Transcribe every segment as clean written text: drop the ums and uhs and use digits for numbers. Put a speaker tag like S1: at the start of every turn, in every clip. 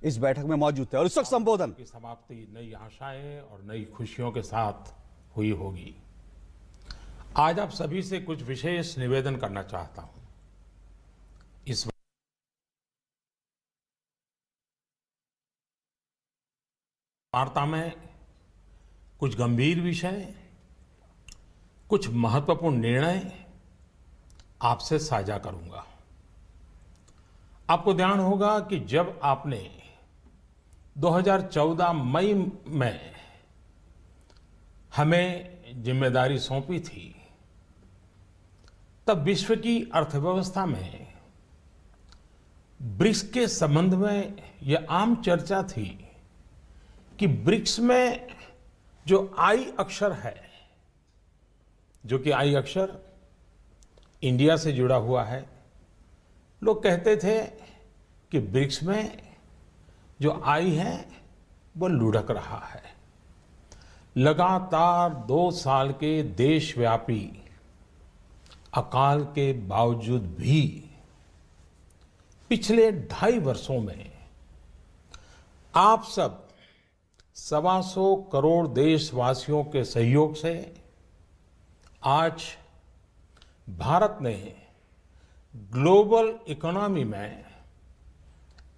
S1: इस बैठक में मौजूद थे और इस वक्त संबोधन।
S2: की समाप्ति नई आशाएं और नई खुशियों के साथ हुई होगी। आज आप सभी से कुछ विशेष निवेदन करना चाहता हूं। इस वार्ता में कुछ गंभीर विषय, कुछ महत्वपूर्ण निर्णय आपसे साझा करूंगा। आपको ध्यान होगा कि जब आपने 2014 मई में हमें जिम्मेदारी सौंपी थी, तब विश्व की अर्थव्यवस्था में ब्रिक्स के संबंध में यह आम चर्चा थी कि ब्रिक्स में जो आई अक्षर है, जो कि आई अक्षर इंडिया से जुड़ा हुआ है, लोग कहते थे कि ब्रिक्स में जो आई है वो लुढ़क रहा है। लगातार 2 साल के देशव्यापी अकाल के बावजूद भी पिछले 2.5 वर्षों में आप सब 125 करोड़ देशवासियों के सहयोग से आज भारत ने ग्लोबल इकोनॉमी में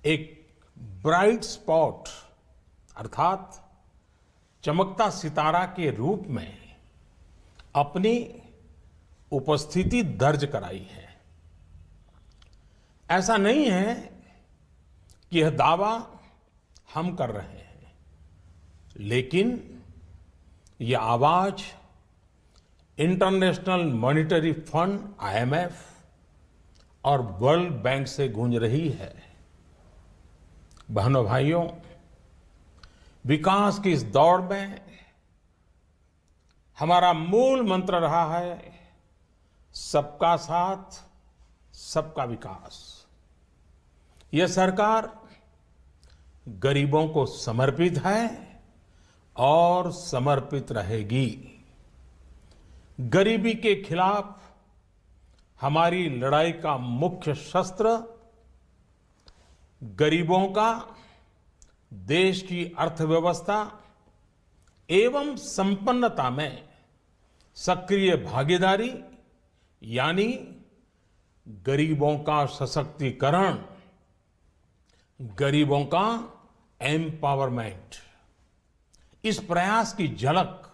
S2: एक ब्राइट स्पॉट अर्थात चमकता सितारा के रूप में अपनी उपस्थिति दर्ज कराई है। ऐसा नहीं है कि यह दावा हम कर रहे हैं, लेकिन यह आवाज इंटरनेशनल मॉनिटरी फंड IMF और वर्ल्ड बैंक से गूंज रही है। बहनों भाइयों, विकास की इस दौड़ में हमारा मूल मंत्र रहा है सबका साथ, सबका विकास। यह सरकार गरीबों को समर्पित है और समर्पित रहेगी। गरीबी के खिलाफ हमारी लड़ाई का मुख्य शस्त्र गरीबों का देश की अर्थव्यवस्था एवं संपन्नता में सक्रिय भागीदारी यानी गरीबों का सशक्तिकरण, गरीबों का एम्पावरमेंट। इस प्रयास की झलक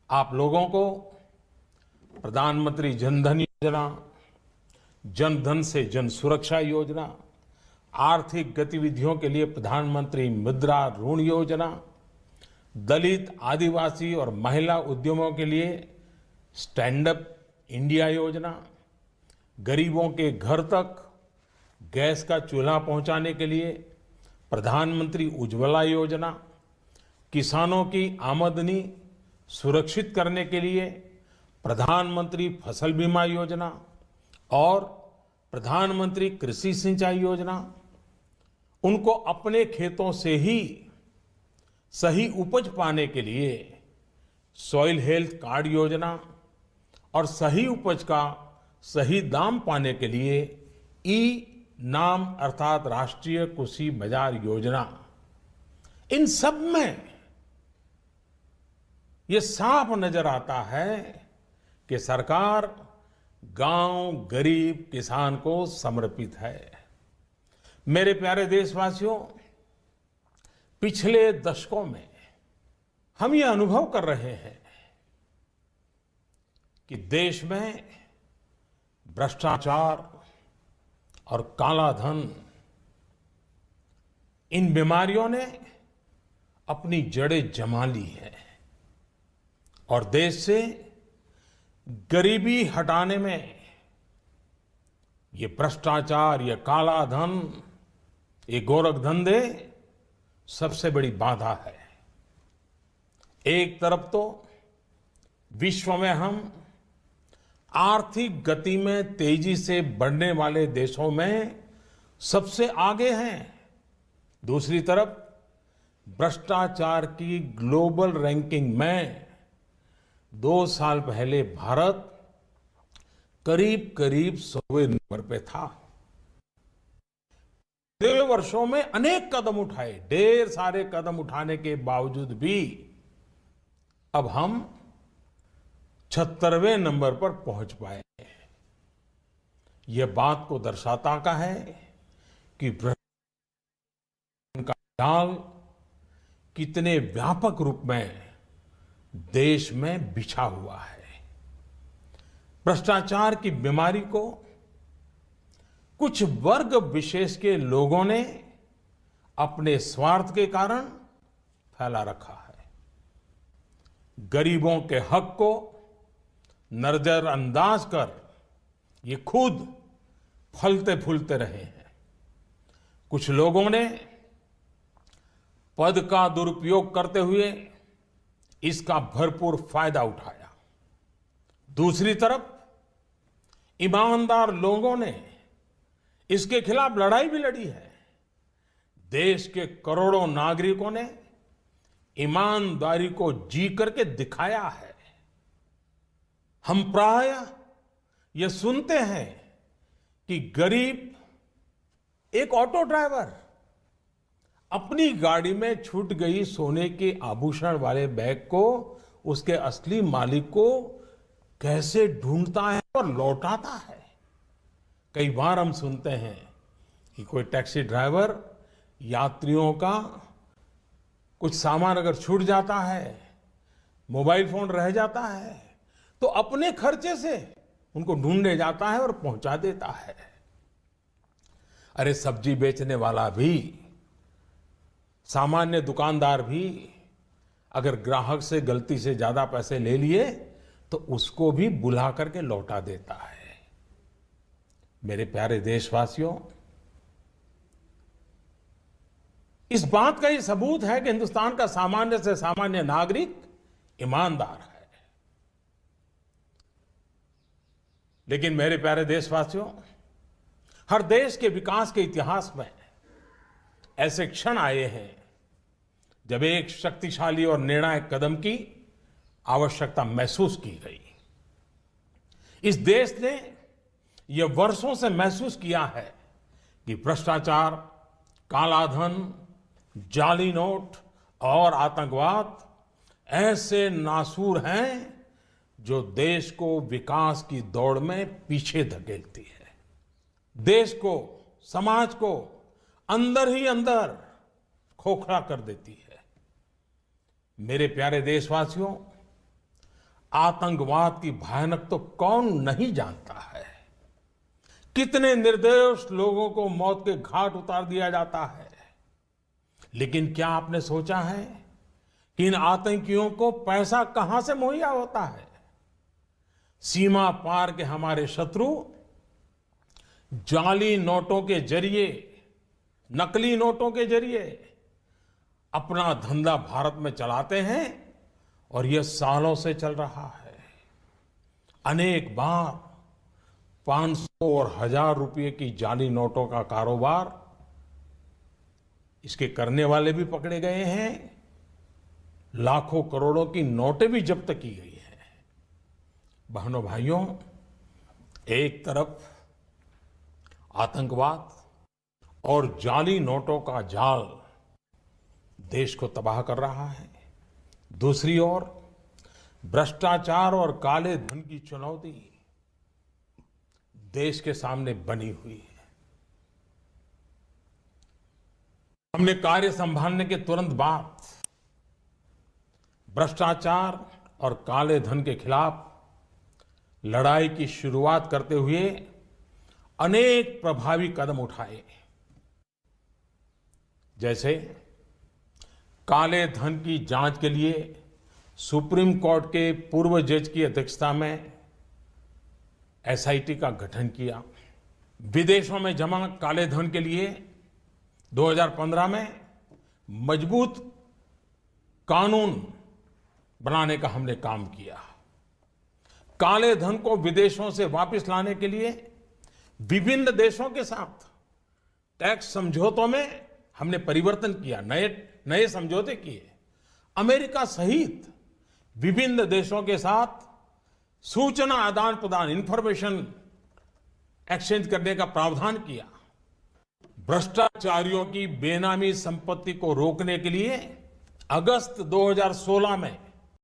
S2: आप लोगों को प्रधानमंत्री जनधन योजना, जनधन से जन सुरक्षा योजना, आर्थिक गतिविधियों के लिए प्रधानमंत्री मुद्रा ऋण योजना, दलित, आदिवासी और महिला उद्यमों के लिए स्टैंड अप इंडिया योजना, गरीबों के घर तक गैस का चूल्हा पहुंचाने के लिए प्रधानमंत्री उज्ज्वला योजना, किसानों की आमदनी सुरक्षित करने के लिए प्रधानमंत्री फसल बीमा योजना और प्रधानमंत्री कृषि सिंचाई योजना, उनको अपने खेतों से ही सही उपज पाने के लिए सॉइल हेल्थ कार्ड योजना और सही उपज का सही दाम पाने के लिए ई नाम अर्थात राष्ट्रीय कृषि बाजार योजना। इन सब में ये साफ नजर आता है कि सरकार गांव, गरीब, किसान को समर्पित है। मेरे प्यारे देशवासियों, पिछले दशकों में हम ये अनुभव कर रहे हैं कि देश में भ्रष्टाचार और काला धन, इन बीमारियों ने अपनी जड़ें जमा ली है और देश से गरीबी हटाने में ये भ्रष्टाचार, ये काला धन, ये गोरख धंधे सबसे बड़ी बाधा है। एक तरफ तो विश्व में हम आर्थिक गति में तेजी से बढ़ने वाले देशों में सबसे आगे हैं, दूसरी तरफ भ्रष्टाचार की ग्लोबल रैंकिंग में 2 साल पहले भारत करीब करीब 100वें नंबर पे था। पिछले वर्षों में अनेक कदम उठाए, ढेर सारे कदम उठाने के बावजूद भी अब हम 76वें नंबर पर पहुंच पाए। यह बात को दर्शाता का है कि भ्रष्टाचार का जाल कितने व्यापक रूप में देश में बिछा हुआ है। भ्रष्टाचार की बीमारी को कुछ वर्ग विशेष के लोगों ने अपने स्वार्थ के कारण फैला रखा है। गरीबों के हक को नजरअंदाज कर ये खुद फलते फूलते रहे हैं। कुछ लोगों ने पद का दुरुपयोग करते हुए इसका भरपूर फायदा उठाया। दूसरी तरफ ईमानदार लोगों ने इसके खिलाफ लड़ाई भी लड़ी है। देश के करोड़ों नागरिकों ने ईमानदारी को जी करके दिखाया है। हम प्रायः यह सुनते हैं कि गरीब एक ऑटो ड्राइवर अपनी गाड़ी में छूट गई सोने के आभूषण वाले बैग को उसके असली मालिक को कैसे ढूंढता है और लौटाता है। कई बार हम सुनते हैं कि कोई टैक्सी ड्राइवर यात्रियों का कुछ सामान अगर छूट जाता है, मोबाइल फोन रह जाता है, तो अपने खर्चे से उनको ढूंढने जाता है और पहुंचा देता है। अरे सब्जी बेचने वाला भी, सामान्य दुकानदार भी अगर ग्राहक से गलती से ज्यादा पैसे ले लिए तो उसको भी बुला करके लौटा देता है। मेरे प्यारे देशवासियों, इस बात का ये सबूत है कि हिंदुस्तान का सामान्य से सामान्य नागरिक ईमानदार है। लेकिन मेरे प्यारे देशवासियों, हर देश के विकास के इतिहास में ऐसे क्षण आए हैं जब एक शक्तिशाली और निर्णायक कदम की आवश्यकता महसूस की गई। इस देश ने यह वर्षों से महसूस किया है कि भ्रष्टाचार, कालाधन, जाली नोट और आतंकवाद ऐसे नासूर हैं जो देश को विकास की दौड़ में पीछे धकेलती है, देश को, समाज को अंदर ही अंदर खोखला कर देती है। मेरे प्यारे देशवासियों, आतंकवाद की भयानक तो कौन नहीं जानता है। कितने निर्दोष लोगों को मौत के घाट उतार दिया जाता है। लेकिन क्या आपने सोचा है कि इन आतंकियों को पैसा कहां से मुहैया होता है? सीमा पार के हमारे शत्रु जाली नोटों के जरिए, नकली नोटों के जरिए अपना धंधा भारत में चलाते हैं और यह सालों से चल रहा है। अनेक बार 500 और 1000 रुपए की जाली नोटों का कारोबार इसके करने वाले भी पकड़े गए हैं। लाखों करोड़ों की नोटें भी जब्त की गई हैं। बहनों भाइयों, एक तरफ आतंकवाद और जाली नोटों का जाल देश को तबाह कर रहा है, दूसरी ओर भ्रष्टाचार और काले धन की चुनौती देश के सामने बनी हुई है। हमने कार्य संभालने के तुरंत बाद भ्रष्टाचार और काले धन के खिलाफ लड़ाई की शुरुआत करते हुए अनेक प्रभावी कदम उठाए। जैसे काले धन की जांच के लिए सुप्रीम कोर्ट के पूर्व जज की अध्यक्षता में एसआईटी का गठन किया। विदेशों में जमा काले धन के लिए 2015 में मजबूत कानून बनाने का हमने काम किया। काले धन को विदेशों से वापस लाने के लिए विभिन्न देशों के साथ टैक्स समझौतों में हमने परिवर्तन किया, नए समझौते किए। अमेरिका सहित विभिन्न देशों के साथ सूचना आदान प्रदान, इंफॉर्मेशन एक्सचेंज करने का प्रावधान किया। भ्रष्टाचारियों की बेनामी संपत्ति को रोकने के लिए अगस्त 2016 में